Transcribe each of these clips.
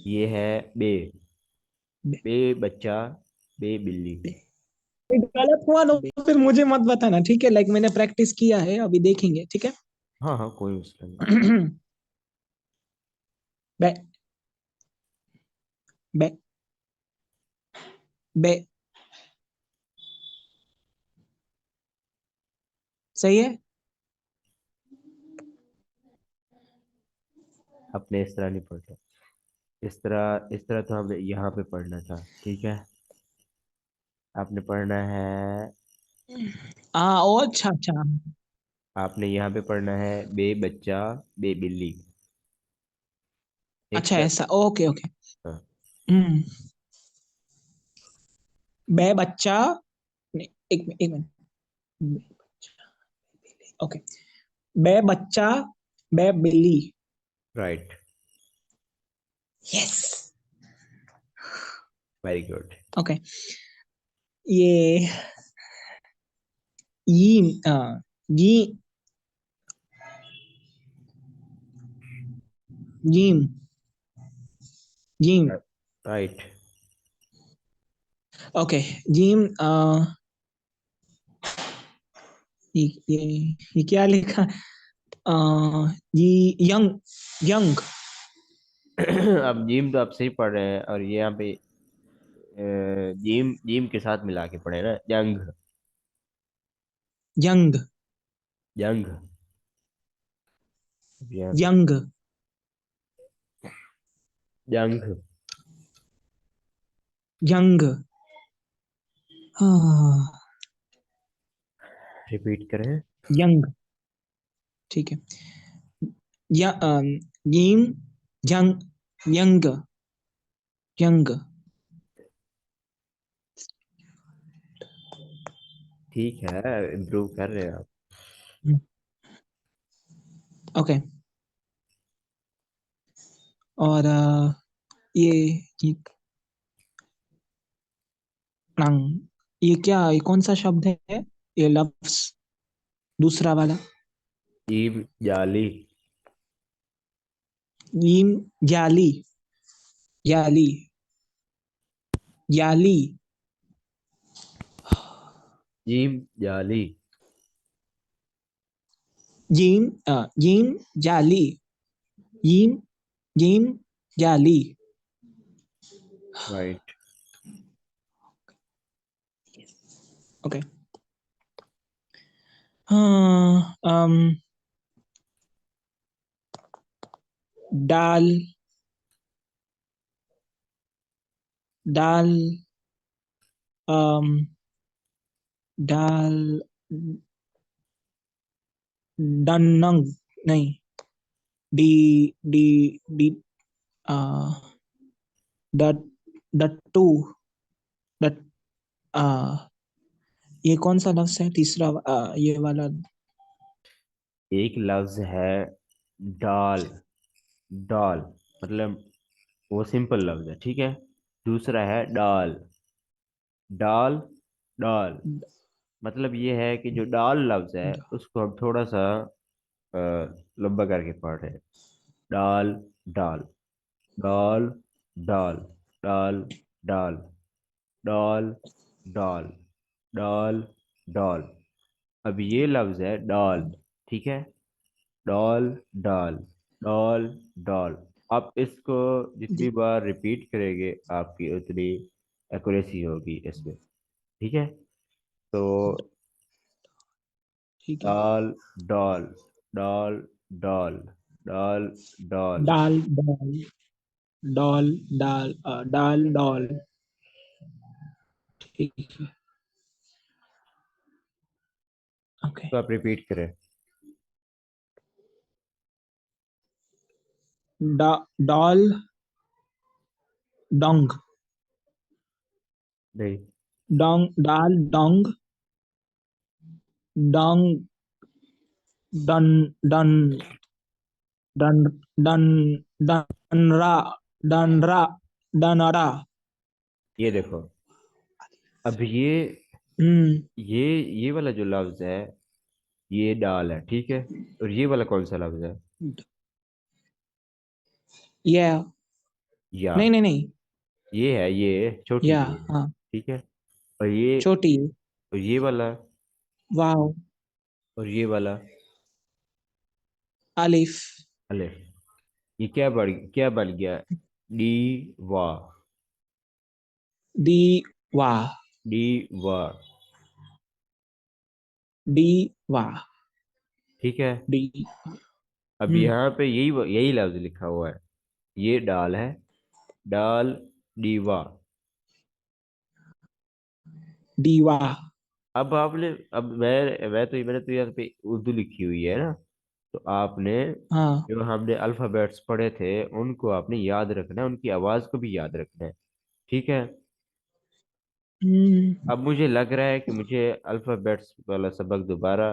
ये है बे। बे, बे बच्चा, बे बिल्ली। बे। गलत हुआ तो फिर मुझे मत बताना, ठीक है? लाइक मैंने प्रैक्टिस किया है, अभी देखेंगे, ठीक है? हाँ हाँ, कोई मसला नहीं। बे, बे, बे। सही है। आपने इस तरह नहीं पढ़ा। इस तरह तो हमें यहाँ पे पढ़ना था, ठीक है। आपने पढ़ना है। हाँ, ओ अच्छा अच्छा। आपने यहाँ पे पढ़ना है बे बच्चा, बे बिल्ली। एक अच्छा कर। ऐसा, ओके ओके। हाँ। हम्म। बे बच्चा। नहीं, एक मिनट। बे बच्चा, ओके। बे बच्चा, बे बिल्ली। Right. Yes. Very good. Okay. ये ये ये gym, gym. Right. Okay. Gym. ये ये ये क्या लिखा? अ, ये यंग, यंग। अब जिम तो आप सही पढ़ रहे हैं, और ये यहाँ पे जिम जिम के साथ मिला के पढ़े ना, जंग। यंग, जंग। अब यहाँ पे यंग। जंग। यंग। हाँ। रिपीट करें। यंग, ठीक है। या जिम, यंग, यंग, यंग। ठीक है, इम्प्रूव कर रहे हैं आप। ओके। और ये नंग, ये क्या, ये कौन सा शब्द है? ये लफ्ज दूसरा वाला। जिम जाली। नीम, जाली, जाली, जाली। जिम जाली। जीम, जीम, जाली, जीम, जीम, जाली। राइट। ओके। हाँ, दाल, दाल, अम, दाल, डनंग, नहीं, डी, डी, डी, आ, डट, डट्टू, डट, आ, ये कौन सा लफ्ज है तीसरा? ये वाला। एक लफ्ज है डाल। डाल मतलब वो सिंपल लफ्ज है, ठीक है। दूसरा है डाल। डाल। डाल मतलब ये है कि जो डाल लफ्ज है उसको हम थोड़ा सा अ, लंबा करके पढ़ रहे हैं। डाल। डाल। डाल। डाल। डाल। डाल। डाल। डाल। डाल। डाल। अब ये लफ्ज है डाल, ठीक है। डाल। डाल। डाल। डाल। आप इसको जितनी जी, बार रिपीट करेंगे आपकी उतनी एक्यूरेसी होगी इसमें, ठीक है। तो ठीक है। डाल। डाल। डाल। डाल। डाल। डाल। दाल, दाल, डॉल, दाल, दाल, डॉल। ठीक है। ओके। तो आप रिपीट करें। डॉल, डोंग, नहीं। डोंग, दाल, डोंग, डोंग, डन, डन, डन, डन, डनरा, डनरा, डनरा। ये देखो, अब हम्म। ये वाला जो लफ्ज है ये डाल है, ठीक है। और ये वाला कौन सा लफ्ज है? Yeah, या। नहीं नहीं नहीं। ये है, ये छोटी या। ये है। हाँ। ठीक है। और ये, छोटी। और ये वाला, वाव। और ये वाला अलिफ। अलिफ। ये क्या बन गया? डी वाह। दी वा। डी वाह। डी वाह। ठीक है। डी। अब हम्म। यहाँ पे यही यही लफ्ज लिखा हुआ है। ये डाल है, डाल, डीवा। दीवा। अब आपने, अब मैं तो मैंने तो यहाँ पे उर्दू लिखी हुई है ना, तो आपने हाँ। जो हमने अल्फाबेट्स पढ़े थे उनको आपने याद रखना है, उनकी आवाज को भी याद रखना है। ठीक है। हम्म। अब मुझे लग रहा है कि मुझे अल्फाबेट्स वाला सबक दोबारा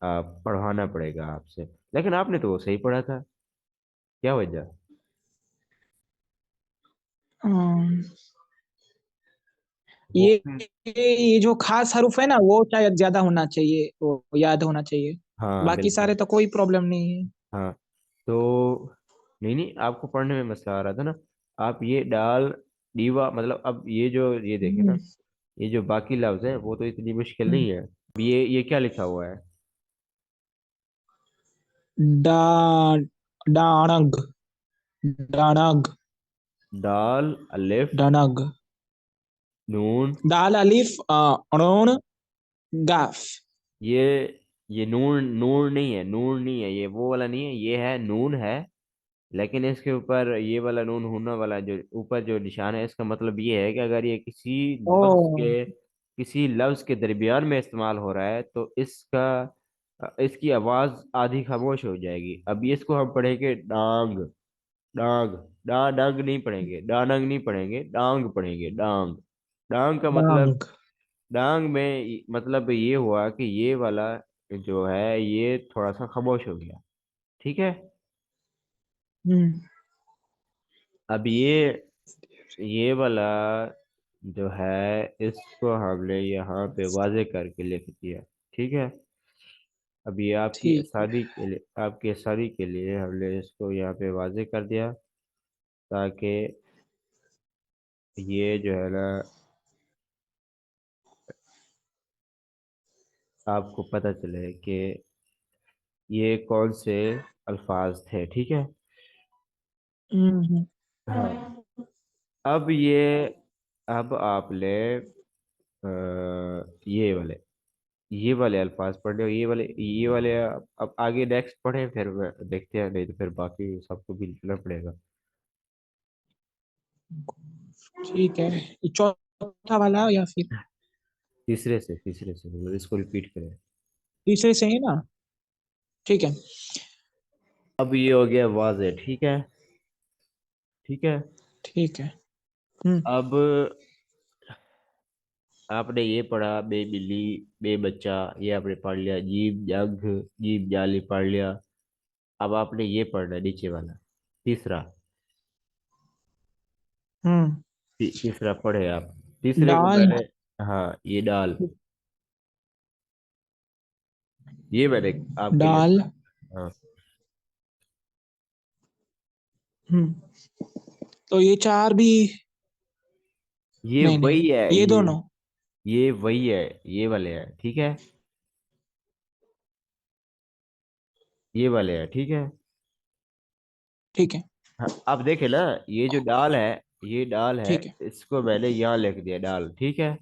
पढ़वाना पड़ेगा आपसे, लेकिन आपने तो वो सही पढ़ा था। क्या वजह? अम, वो ये ये जो खास हरूफ है ना वो शायद ज्यादा होना चाहिए, वो याद होना चाहिए। हाँ बाकी बिल्कुल। सारे तो कोई प्रॉब्लम नहीं है। हाँ। तो नहीं नहीं, आपको पढ़ने में मसला आ रहा था ना। आप ये डाल, दीवा, मतलब अब ये जो ये देखे हम्म। ना, ये जो बाकी लफ्ज है वो तो इतनी मुश्किल हम्म। नहीं है। अब ये क्या लिखा हुआ है? डा डाणग। डाणग। दाल, अलिफ, डनग। नून। दाल अलिफ ऋण गाफ। ये नून, नून नहीं है, नून नहीं है, ये वो वाला नहीं है, ये है नून है। लेकिन इसके ऊपर ये वाला नून होना वाला जो ऊपर जो निशान है, इसका मतलब ये है कि अगर ये ओ। किसी लफ्ज के दरमियान में इस्तेमाल हो रहा है तो इसकी आवाज आधी खामोश हो जाएगी। अब ये इसको हम पढ़ेंगे डांग, डांग। डांग नहीं पढ़ेंगे, डांग नहीं पढ़ेंगे, डांग पढ़ेंगे, डांग। डांग का मतलब, डांग। डांग में मतलब ये हुआ कि ये वाला जो है ये थोड़ा सा खामोश हो गया। ठीक है। हम्म। अब ये वाला जो है इसको हमने यहाँ पे वाजे करके लिख दिया। ठीक है। अब ये ठीक है। आपकी आसानी के लिए हमने इसको यहाँ पे वाजे कर दिया, ताकि ये जो है ना आपको पता चले कि ये कौन से अल्फाज थे। ठीक है। हम्म। हाँ। अब अब आपने अ, ये वाले अल्फाज पढ़ने, ये वाले अब आगे नेक्स्ट पढ़े, फिर देखते हैं, नहीं तो फिर बाकी सबको भी लिखना पड़ेगा। ठीक है, ये चौथा वाला या फिर तीसरे से मतलब इसको रिपीट करें। तीसरे से है ना? ठीक है। अब ये हो गया वाज़े। ठीक है। ठीक है। ठीक है। हम्म। अब आपने ये पढ़ा, बे बिल्ली, बे बच्चा, ये आपने पढ़ लिया। जीभ जग, जीभ जाली पढ़ लिया। अब आपने ये पढ़ना है नीचे वाला, तीसरा। हम्म। तीसरा पढ़े आप। तीसरे को दाल। मैंने, हाँ ये डाल, ये मैंने आपके लिए, दाल। हाँ हम्म। तो ये चार भी? ये नहीं नहीं, वही है, ये दोनों। ये वही है, ये वाले हैं। ठीक है। ये वाले हैं। ठीक है। ठीक है। हाँ, अब देखे ना, ये जो डाल है, ये डाल है, ठीक है। इसको मैंने यहाँ लिख दिया डाल। ठीक है।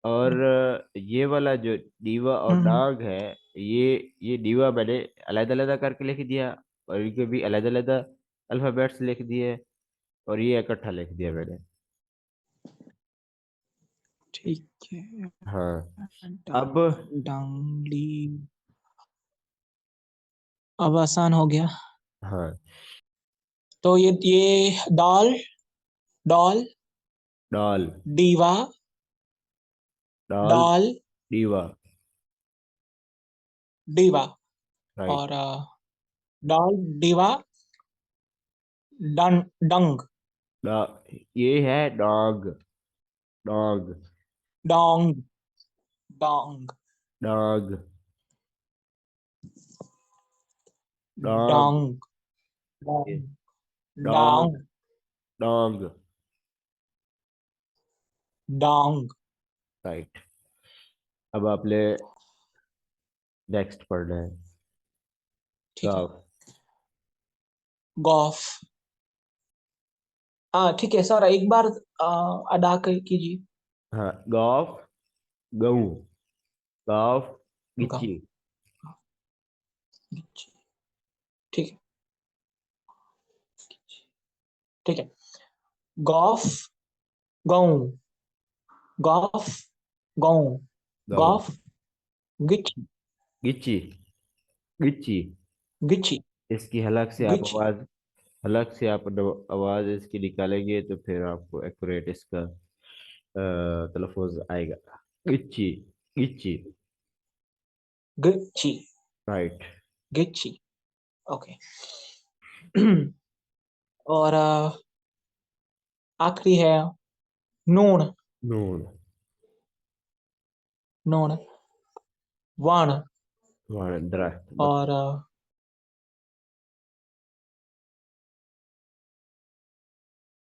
और ये वाला जो दीवा और हम्म। डाग है, ये दीवा मैंने अलग अलग करके लिख दिया, और इनके भी अलग अलग अल्फाबेट्स लिख दिए, और ये इकट्ठा लिख दिया मैंने। ठीक है। हाँ। अब, डांगली। अब आसान हो गया। हाँ तो ये दाल। डॉल। डाल, दीवा। डाल, डॉल। दीवा। दीवा। राइट। और डॉल। दीवा। डंग। डा ये है dog, dog, Dong. Dong. Dog, dog. Dong. ये डोंग। डोंग। डांग। डोंग। डांग। राइट। अब आपने नेक्स्ट पढ़ना है। ठीक है। गाँव। गॉफ। हाँ ठीक है सर, एक बार अदा कीजिए। हाँ, गाँव। गऊ। गाँव। गाँव। गिच्ची। ठीक है। ठीक है। गॉफ। गऊ। गॉफ। गऊ। गऊ। गॉफ। गिची। गिच्ची। गिच्ची। गिची। इसकी हलक से आप गिची। आवाज, हलक से आप आवाज इसकी निकालेंगे तो फिर आपको एक्यूरेट इसका तलफ़ुज़ आएगा। गिच्ची। गिच्ची। गिची। राइट। गिची। ओके। और आखिरी है नून। नून। नून। वण। वहाँ दरख्त और बक।